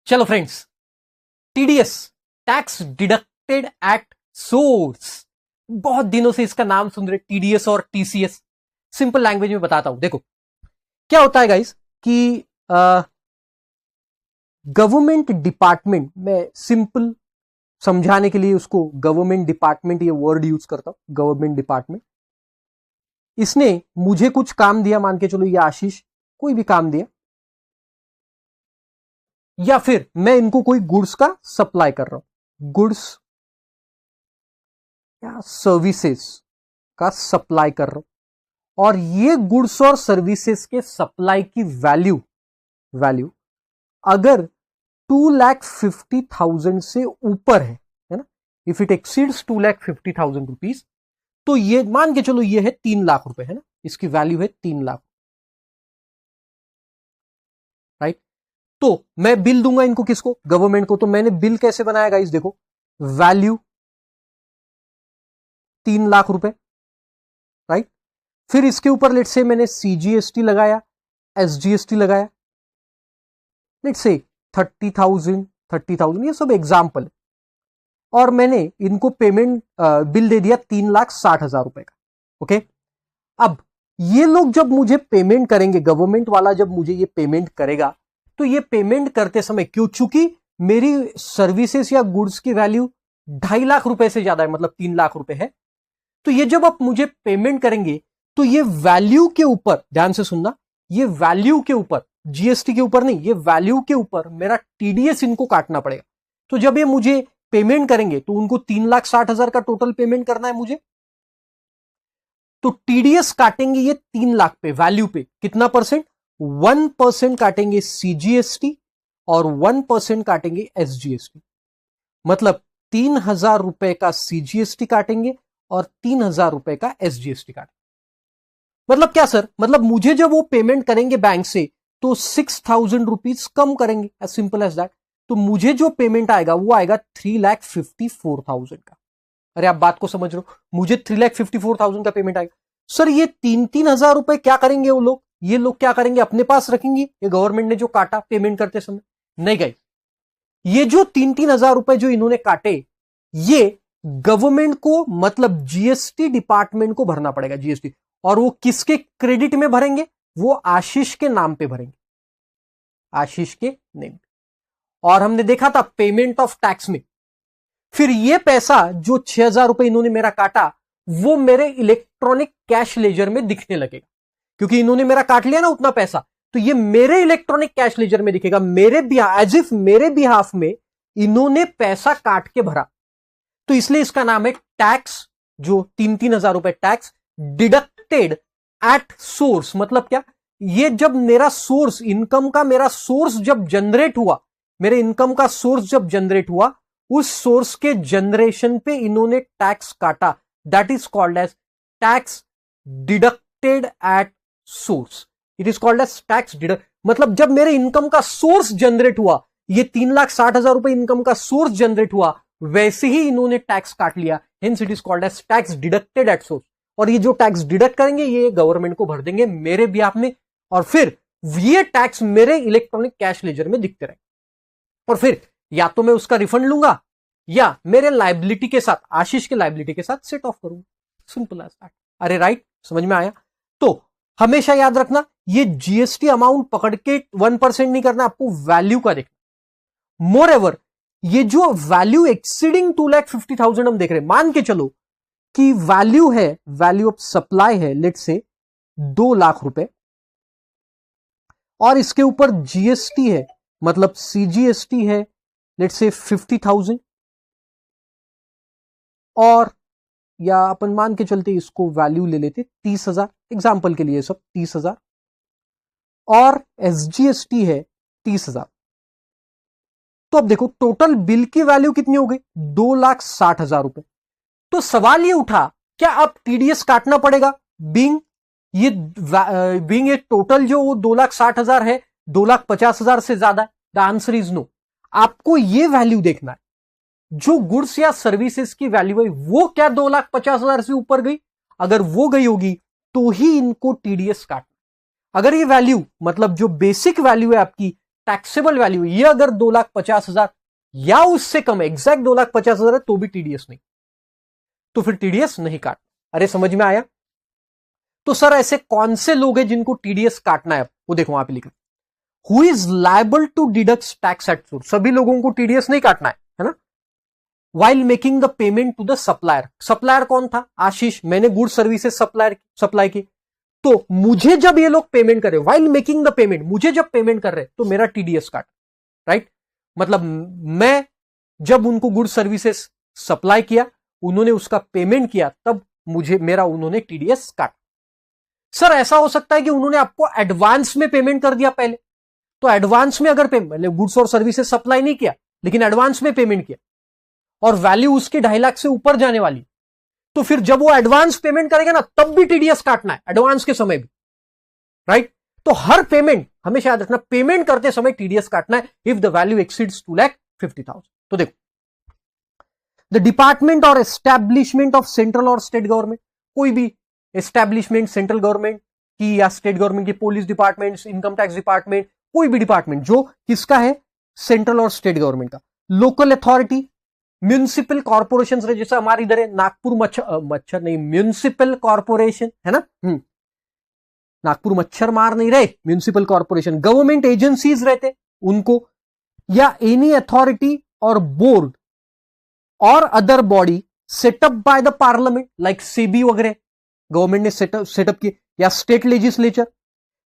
चलो friends, TDS, tax deducted at source. बहुत दिनों से इसका नाम सुन रहे, टीडीएस और टीसीएस। सिंपल लैंग्वेज में बताता हूं। देखो क्या होता है गाइस कि गवर्नमेंट डिपार्टमेंट में, सिंपल समझाने के लिए उसको गवर्नमेंट डिपार्टमेंट ये वर्ड यूज करता हूं। गवर्नमेंट डिपार्टमेंट, इसने मुझे कुछ काम दिया, मान के चलो ये आशीष कोई भी काम दिया, या फिर मैं इनको कोई गुड्स का सप्लाई कर रहा हूं, गुड्स या सर्विसेज का सप्लाई कर रहा हूं, और ये गुड्स और सर्विसेज के सप्लाई की वैल्यू अगर 2,50,000 से ऊपर है ना, इफ इट एक्सीड्स 2,50,000 रुपीज, तो ये मान के चलो ये है 3 लाख रुपए, है ना, इसकी वैल्यू है 3 लाख, राइट। तो मैं बिल दूंगा इनको, किसको? गवर्नमेंट को। तो मैंने बिल कैसे बनाया गाइस? देखो, वैल्यू 3 लाख रुपए, राइट। फिर इसके ऊपर लेट से मैंने सीजीएसटी लगाया, एसजीएसटी लगाया, लेट से 30,000, ये सब एग्जाम्पल है। और मैंने इनको पेमेंट बिल दे दिया 3,60,000 रुपए का। ओके, अब ये लोग जब मुझे पेमेंट करेंगे, गवर्नमेंट वाला जब मुझे ये पेमेंट करेगा, तो ये पेमेंट करते समय क्यों, चूंकि मेरी सर्विसेज या गुड्स की वैल्यू 2.5 लाख रुपए से ज्यादा है, मतलब 3 लाख रुपए है, तो ये जब आप मुझे पेमेंट करेंगे तो ये वैल्यू के ऊपर, ध्यान से सुनना, ये वैल्यू के ऊपर, जीएसटी के ऊपर नहीं, ये वैल्यू के ऊपर मेरा टीडीएस इनको काटना पड़ेगा। तो जब ये मुझे पेमेंट करेंगे तो उनको 3,60,000 का टोटल पेमेंट करना है मुझे, तो टीडीएस काटेंगे ये 3 लाख पे, वैल्यू पे कितना परसेंट? 1% काटेंगे सीजीएसटी और 1% काटेंगे एसजीएसटी। मतलब 3,000 रुपए का सीजीएसटी काटेंगे और 3,000 रुपए का एसजीएसटी काटेंगे। मतलब क्या सर? मतलब मुझे जब वो पेमेंट करेंगे बैंक से तो 6,000 रुपीज कम करेंगे, एज सिंपल एज दैट। तो मुझे जो पेमेंट आएगा वो आएगा 3,54,000 का। अरे आप बात को समझ रहे हो? मुझे 3,54,000 का पेमेंट आएगा। सर ये 3,000 रुपए क्या करेंगे वो लोग? ये लोग क्या करेंगे? अपने पास रखेंगे, ये गवर्नमेंट ने जो काटा पेमेंट करते समय? नहीं गई, ये जो 3,000 रुपए जो इन्होंने काटे, ये गवर्नमेंट को, मतलब जीएसटी डिपार्टमेंट को भरना पड़ेगा, जीएसटी। और वो किसके क्रेडिट में भरेंगे? वो आशीष के नाम पे भरेंगे, आशीष के नेम पे। और हमने देखा था पेमेंट ऑफ टैक्स में, फिर ये पैसा जो 6,000 रुपए इन्होंने मेरा काटा, वो मेरे इलेक्ट्रॉनिक कैश लेजर में दिखने लगेगा, क्योंकि इन्होंने मेरा काट लिया ना उतना पैसा, तो ये मेरे इलेक्ट्रॉनिक कैश लेजर में दिखेगा, मेरे बिहाफ, एज इफ मेरे बिहाफ में इन्होंने पैसा काट के भरा। तो इसलिए इसका नाम है टैक्स, जो 3,000 रुपए टैक्स डिडक्टेड एट सोर्स। मतलब क्या? ये जब मेरा सोर्स, इनकम का मेरा सोर्स जब जनरेट हुआ, मेरे इनकम का सोर्स जब जनरेट हुआ, उस सोर्स के जनरेशन पे इन्होंने टैक्स काटा, that is called as tax deducted at source. It is called as tax deduct. मतलब जब मेरे इनकम का सोर्स जनरेट हुआ, ये 3,60,000 रुपए इनकम का सोर्स जनरेट हुआ, वैसे ही इन्होंने टैक्स काट लिया, hence it is called as tax deducted at source. और ये जो टैक्स डिडक्ट करेंगे ये गवर्नमेंट को भर देंगे मेरे बिहाफ में, और फिर ये टैक्स मेरे इलेक्ट्रॉनिक कैश लेजर में दिखते रहेंगे। और फिर या तो मैं उसका रिफंड लूंगा, या मेरे लाइबिलिटी के साथ, आशीष के लाइबिलिटी के साथ सेट ऑफ करूंगा। Simple as that. अरे राइट, समझ में आया? तो हमेशा याद रखना, ये जीएसटी अमाउंट पकड़ के 1% नहीं करना, आपको वैल्यू का देखना। मोर एवर, ये जो वैल्यू एक्सीडिंग 2,50,000 हम देख रहे हैं, मान के चलो कि वैल्यू है, वैल्यू ऑफ सप्लाई है लेट से 2 लाख रुपए, और इसके ऊपर जीएसटी है, मतलब सीजीएसटी है लेट से 50,000, और या अपन मान के चलते इसको वैल्यू ले लेते 30,000, एग्जाम्पल के लिए सब 30,000, और एसजीएसटी है 30,000। तो अब देखो टोटल बिल की वैल्यू कितनी हो गई? 2,60,000 रुपए। तो सवाल ये उठा, क्या अब टीडीएस काटना पड़ेगा? बीइंग ये टोटल जो 2,60,000 है, 2,50,000 से ज्यादा है? The answer is no. आपको ये वैल्यू देखना है, जो गुड्स या सर्विसेज की वैल्यू है वो क्या 2,50,000 से ऊपर गई? अगर वो गई होगी तो ही इनको टीडीएस काटना। अगर ये वैल्यू, मतलब जो बेसिक वैल्यू है आपकी टैक्सेबल वैल्यू ये अगर 2,50,000 या उससे कम है, एग्जैक्ट 2,50,000 है तो भी टीडीएस नहीं, तो फिर टीडीएस नहीं काट। अरे समझ में आया? तो सर ऐसे कौन से लोग हैं जिनको टीडीएस काटना है, वो देखो वहां पे लिखा, who is liable to deduct tax at source, सभी लोगों को टीडीएस नहीं काटना है ना। While making the payment to the supplier, supplier कौन था? आशीष, मैंने गुड सर्विसेज सप्लाई की, तो मुझे जब ये लोग पेमेंट कर रहे, वाइल मेकिंग द पेमेंट, मुझे जब पेमेंट कर रहे तो मेरा टीडीएस काट, राइट। मतलब मैं जब उनको गुड सर्विसेज सप्लाई किया, उन्होंने उसका पेमेंट किया, तब मुझे मेरा उन्होंने टीडीएस काटा। सर ऐसा हो सकता है कि उन्होंने आपको एडवांस में पेमेंट कर दिया पहले, तो एडवांस में अगर पेमेंट, गुड्स और सर्विसेज सप्लाई नहीं किया लेकिन एडवांस में पेमेंट किया और वैल्यू उसकी 2.5 लाख से ऊपर जाने वाली, तो फिर जब वो एडवांस पेमेंट करेगा ना तब भी टीडीएस काटना है, एडवांस के समय भी, राइट। तो हर पेमेंट हमेशा याद रखना, पेमेंट करते समय टीडीएस काटना है इफ द वैल्यू एक्सीड्स 2,50,000। तो देखो, द डिपार्टमेंट और एस्टैब्लिशमेंट ऑफ सेंट्रल और स्टेट गवर्नमेंट, कोई भी एस्टैब्लिशमेंट सेंट्रल गवर्नमेंट की या स्टेट गवर्नमेंट की, police department, income tax department, कोई भी डिपार्टमेंट जो किसका है, सेंट्रल और स्टेट गवर्नमेंट का। लोकल अथॉरिटी, म्यूनिसिपल कॉर्पोरेशन, जैसे हमारे इधर है नागपुर मच्छर नहीं, म्यूनिसिपल कॉर्पोरेशन है ना, नागपुर मच्छर मार नहीं रहे, म्यूनिसिपल कॉर्पोरेशन। गवर्नमेंट एजेंसीज रहते उनको, या एनी अथॉरिटी और बोर्ड और other body setup by the parliament, like SEBI वगैरह गवर्नमेंट ने सेटअप किए, या स्टेट लेजिस्लेचर,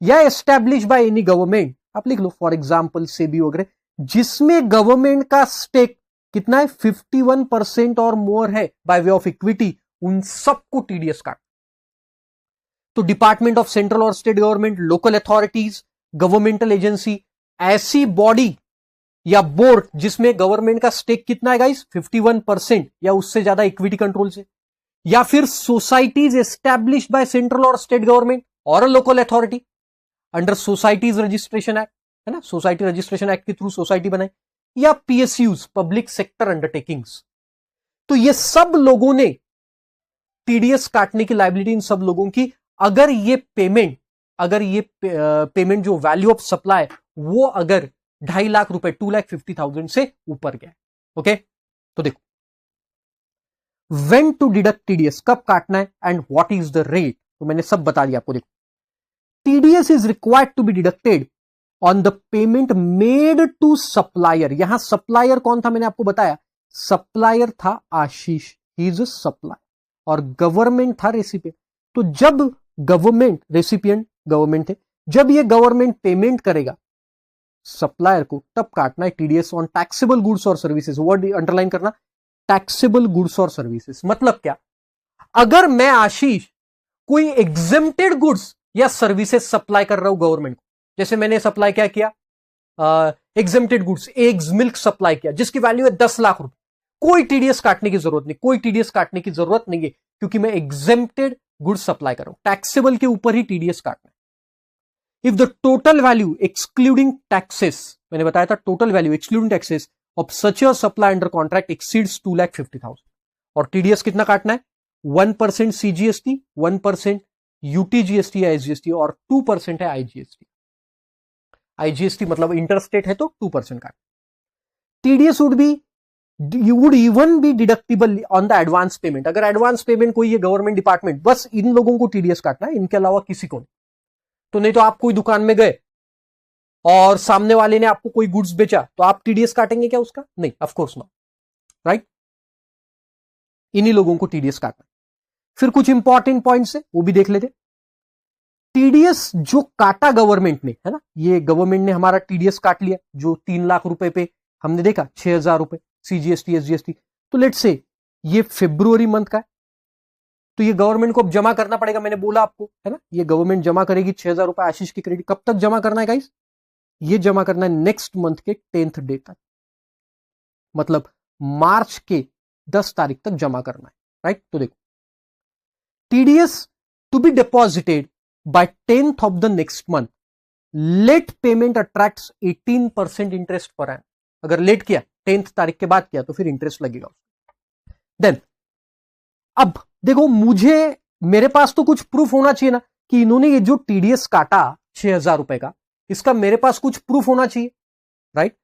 या एस्टैब्लिश बाय एनी गवर्नमेंट, आप लिख लो फॉर एग्जांपल सेबी वगैरह, जिसमें गवर्नमेंट का स्टेक कितना है, 51% और मोर है बाय वे ऑफ इक्विटी, उन सबको टीडीएस काट। तो डिपार्टमेंट ऑफ सेंट्रल और state government, local authorities, governmental agency, ऐसी बॉडी या बोर्ड जिसमें गवर्नमेंट का स्टेक कितना है गाइस, 51% या उससे ज्यादा इक्विटी कंट्रोल से, या फिर सोसाइटीज एस्टैब्लिश्ड बाय सेंट्रल और स्टेट गवर्नमेंट और local authority under societies registration act, है ना, सोसाइटी रजिस्ट्रेशन एक्ट के थ्रू सोसाइटी बनाई, या पीएसयूज, पब्लिक सेक्टर अंडरटेकिंग्स। तो ये सब लोगों ने टीडीएस काटने की लायबिलिटी इन सब लोगों की, अगर ये पेमेंट जो वैल्यू ऑफ सप्लाई वो अगर 2.5 लाख रुपए, 2,50,000 से ऊपर गया। ओके, तो देखो, व्हेन टू डिडक्ट टीडीएस, कब काटना है and what is the rate, तो मैंने सब बता दिया आपको। देखो, TDS is required to be deducted on the payment made to supplier. यहां सप्लायर कौन था, मैंने आपको बताया, सप्लायर था Ashish, he is a supplier, और गवर्नमेंट था रेसिपिएंट। तो जब गवर्नमेंट, रेसिपिएंट गवर्नमेंट थे, जब ये गवर्नमेंट पेमेंट करेगा सप्लायर को, तब काटना है टीडीएस ऑन टैक्सेबल गुड्स और सर्विसेज। वर्ड अंडरलाइन करना, टैक्सेबल गुड्स और सर्विसेज। मतलब क्या, अगर मैं आशीष कोई एग्जेम्प्टेड गुड्स या सर्विसेज सप्लाई कर रहा हूं गवर्नमेंट को, जैसे मैंने सप्लाई क्या किया, exempted goods, eggs, milk supply किया जिसकी वैल्यू है 10 लाख रुपए, कोई टीडीएस काटने की जरूरत नहीं, कोई टीडीएस काटने की जरूरत नहीं है, क्योंकि मैं एग्जेम्प्टेड गुड्स सप्लाई कर रहा हूं। टैक्सेबल के ऊपर ही टीडीएस काटना है। If the total value excluding taxes, मैंने बताया था total value excluding taxes of such a supply under contract exceeds 2,50,000, और टीडीएस कितना काटना है, 1% सीजीएसटी, 1% यूटीजीएसटी या एसजीएसटी, और 2% है आईजीएसटी। आईजीएसटी मतलब इंटरस्टेट है तो 2% काट। TDS would even B deductible on the advance payment. अगर एडवांस पेमेंट कोई है गवर्नमेंट डिपार्टमेंट, बस इन लोगों को टीडीएस काटना है, इनके अलावा किसी को नहीं। तो नहीं तो आप कोई दुकान में गए और सामने वाले ने आपको कोई गुड्स बेचा, तो आप टीडीएस काटेंगे क्या उसका? नहीं, ऑफ कोर्स नॉट, राइट। इन्हीं लोगों को टीडीएस काटना। फिर कुछ इंपॉर्टेंट पॉइंट्स है, वो भी देख लेते। टीडीएस जो काटा गवर्नमेंट ने, है ना, ये गवर्नमेंट ने हमारा टीडीएस काट लिया, जो 3 लाख रुपए पे हमने देखा 6,000 रुपए सीजीएसटी एसजीएसटी। तो लेट्स से ये फरवरी मंथ का है, तो ये गवर्नमेंट को अब जमा करना पड़ेगा, मैंने बोला आपको, है ना, ये गवर्नमेंट जमा करेगी 6,000 रुपए आशीष की क्रेडिट। कब तक जमा करना है गाइस? ये जमा करना है नेक्स्ट मंथ के 10th डे तक, मतलब मार्च के 10 तारीख तक जमा करना है, राइट। तो देखो, TDS to be deposited by 10th of the next month, late payment attracts 18% interest per annum। अगर लेट किया, 10th तारीख के बाद किया, तो फिर इंटरेस्ट लगेगा। देन अब देखो, मेरे पास तो कुछ प्रूफ होना चाहिए ना कि इन्होंने ये जो टीडीएस काटा 6,000 रुपए का, इसका मेरे पास कुछ प्रूफ होना चाहिए। राइट।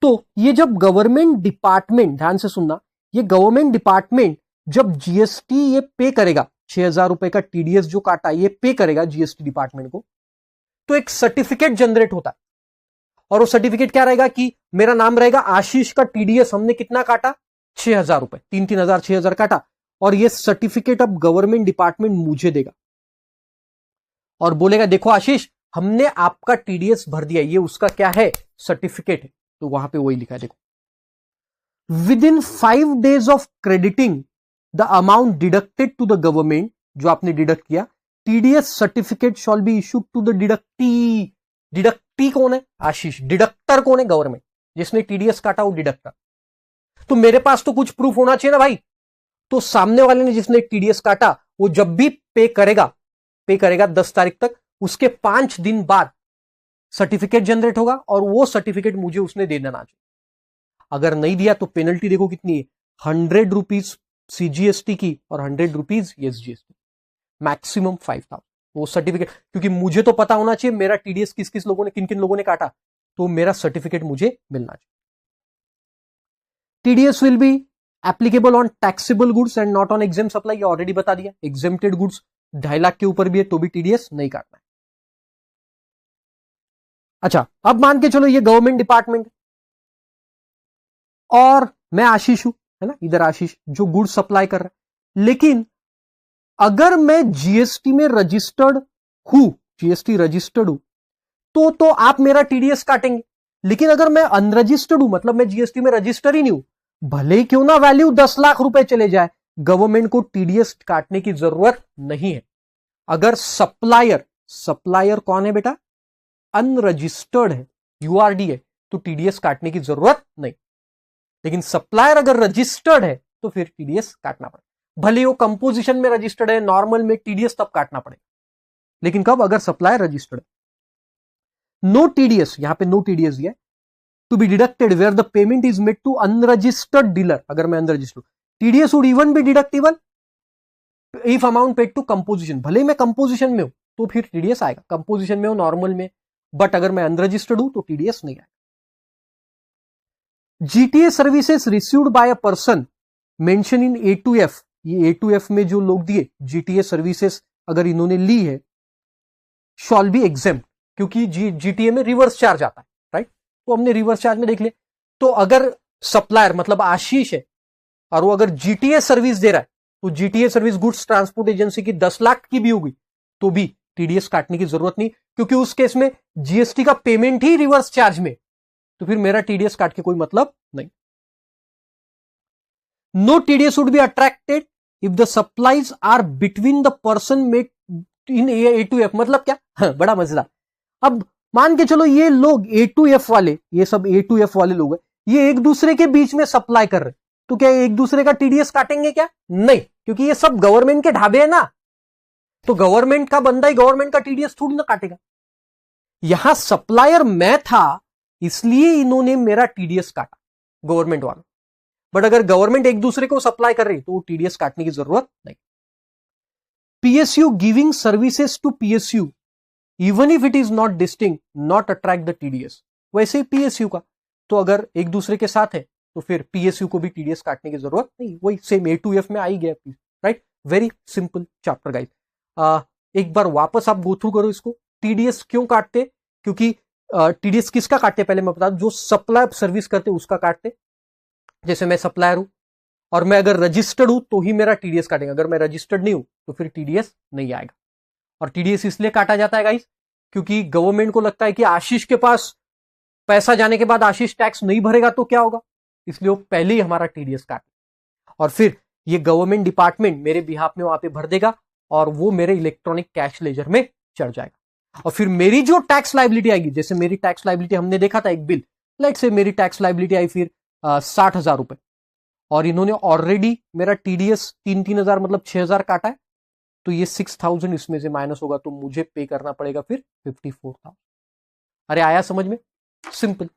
तो ये जब गवर्नमेंट डिपार्टमेंट, ध्यान से सुनना, ये गवर्नमेंट डिपार्टमेंट जब जीएसटी ये पे करेगा, 6,000 रुपए का टीडीएस जो काटा ये पे करेगा जीएसटी डिपार्टमेंट को, तो एक सर्टिफिकेट जनरेट होता है। और वो सर्टिफिकेट क्या रहेगा कि मेरा नाम रहेगा आशीष का टीडीएस हमने कितना काटा, 6,000 रुपए, 3,000 6,000 काटा। और ये सर्टिफिकेट अब गवर्नमेंट डिपार्टमेंट मुझे देगा और बोलेगा देखो आशीष हमने आपका टीडीएस भर दिया, ये उसका क्या है, सर्टिफिकेट है। तो वहां पे वही लिखा है देखो, within 5 days of crediting the amount deducted to the government, जो आपने डिडक्ट किया, TDS certificate shall be issued to the deductee. Deductee कौन है, आशीष। डिडक्टर कौन है, गवर्नमेंट। जिसने टीडीएस काटा वो डिडक्टर। तो मेरे पास तो कुछ प्रूफ होना चाहिए ना भाई। तो सामने वाले ने जिसने टीडीएस काटा वो जब भी पे करेगा 10 तारीख तक, उसके 5 दिन बाद सर्टिफिकेट जनरेट होगा और वो सर्टिफिकेट मुझे उसने दे देना चाहिए। अगर नहीं दिया तो पेनल्टी देखो कितनी है, 100 रुपीज सीजीएसटी की और 100 रुपीज एसजीएसटी, मैक्सिमम 5,000 वो सर्टिफिकेट। क्योंकि मुझे तो पता होना चाहिए मेरा टीडीएस किस किस लोगों ने, किन किन लोगों ने काटा, तो मेरा सर्टिफिकेट मुझे मिलना चाहिए। TDS will be applicable on taxable goods and not on exempt supply, ये ऑलरेडी बता दिया। एग्जेम्प्टेड गुड्स 2.5 लाख के ऊपर भी है तो भी टीडीएस नहीं काटना है। अच्छा, अब मान के चलो ये गवर्नमेंट डिपार्टमेंट और मैं आशीष हूं, है ना, इधर आशीष जो गुड्स सप्लाई कर रहा है। लेकिन अगर मैं जीएसटी में रजिस्टर्ड हूं, जीएसटी रजिस्टर्ड हूं, तो आप मेरा टीडीएस काटेंगे। लेकिन अगर मैं अनरजिस्टर्ड हूं, मतलब मैं जीएसटी में रजिस्टर ही नहीं हूं, भले ही क्यों ना वैल्यू 10 लाख रुपए चले जाए, गवर्नमेंट को टीडीएस काटने की जरूरत नहीं है। अगर सप्लायर कौन है बेटा, अनरजिस्टर्ड है, यूआरडी है, तो टीडीएस काटने की जरूरत नहीं। लेकिन सप्लायर अगर रजिस्टर्ड है तो फिर टीडीएस काटना पड़ेगा। भले वो कंपोजिशन में रजिस्टर्ड है, नॉर्मल में टीडीएस तब काटना पड़ेगा। लेकिन कब, अगर सप्लायर रजिस्टर्ड है। नो टीडीएस, यहां पे नो टीडीएस दिया है, to be deducted where the payment is made to unregistered dealer. अगर मैं unregistered, TDS would even be deductible if amount paid to composition. भले ही मैं कंपोजिशन में हूं तो फिर टीडीएस आएगा, कंपोजिशन में हो, नॉर्मल में, बट अगर मैं अनरजिस्टर्ड हूं तो टीडीएस नहीं आएगा। GTA services received by a person mention in A2F, ये A2F में जो लोग दिए जीटीए सर्विसेज अगर इन्होंने ली है, शॉल बी एग्जेम्प्ट, क्योंकि जीटीए में रिवर्स चार्ज आता है, राइट। तो हमने रिवर्स चार्ज में देख लिया। तो अगर सप्लायर मतलब आशीष है और वो अगर जीटीए सर्विस दे रहा है, तो GTA service goods transport agency की 10 लाख की भी होगी तो भी टीडीएस काटने की जरूरत नहीं, क्योंकि उस केस में जीएसटी का पेमेंट ही रिवर्स चार्ज में, तो फिर मेरा टीडीएस काट के कोई मतलब नहीं। No TDS would be attracted if the supplies are between the person made in A2F। मतलब क्या, हाँ, बड़ा मजेदार। अब मान के चलो ये लोग A2F वाले, ये सब A2F वाले लोग हैं, ये एक दूसरे के बीच में सप्लाई कर रहे, तो क्या एक दूसरे का टीडीएस काटेंगे क्या, नहीं, क्योंकि ये सब गवर्नमेंट के ढाबे हैं ना, तो गवर्नमेंट का बंदा ही गवर्नमेंट का टीडीएस थोड़ी ना काटेगा। यहां सप्लायर मैं था इसलिए इन्होंने मेरा टीडीएस काटा, गवर्नमेंट वालों। बट अगर गवर्नमेंट एक दूसरे को सप्लाई कर रही तो टीडीएस काटने की जरूरत नहीं। PSU giving services to PSU even if it is not distinct not attract the TDS. वैसे ही पीएसयू का, तो अगर एक दूसरे के साथ है तो फिर पीएसयू को भी टीडीएस काटने की जरूरत नहीं, वही सेम A2F में आई गया, right. Very simple chapter guys. एक बार वापस आप गो थ्रू करो इसको। टीडीएस क्यों काटते, क्योंकि टीडीएस किसका काटते पहले मैं बता दूं, जो सप्लाई सर्विस करते उसका काटते। जैसे मैं सप्लायर हूं और मैं अगर रजिस्टर्ड हूं तो ही मेरा टीडीएस काटेंगे, अगर मैं रजिस्टर्ड नहीं हूं तो फिर टीडीएस नहीं आएगा। और टीडीएस इसलिए काटा जाता है गाइस क्योंकि गवर्नमेंट को लगता है कि आशीष के पास पैसा जाने के बाद आशीष टैक्स नहीं भरेगा तो क्या होगा, इसलिए वो पहले ही हमारा टीडीएस काटे और फिर ये गवर्नमेंट डिपार्टमेंट मेरे बिहाफ में वहां पे भर देगा और वो मेरे इलेक्ट्रॉनिक कैश लेजर में चढ़ जाएगा। और फिर मेरी जो टैक्स लाइबिलिटी आएगी, जैसे मेरी टैक्स लाइबिलिटी हमने देखा था एक बिल, लाइक से मेरी टैक्स लाइबिलिटी आई फिर 60,000 रुपए और इन्होंने ऑलरेडी मेरा टीडीएस 3,000 मतलब 6,000 काटा है, तो ये 6,000 इसमें से माइनस होगा तो मुझे पे करना पड़ेगा फिर 54,000। अरे आया समझ में, सिंपल।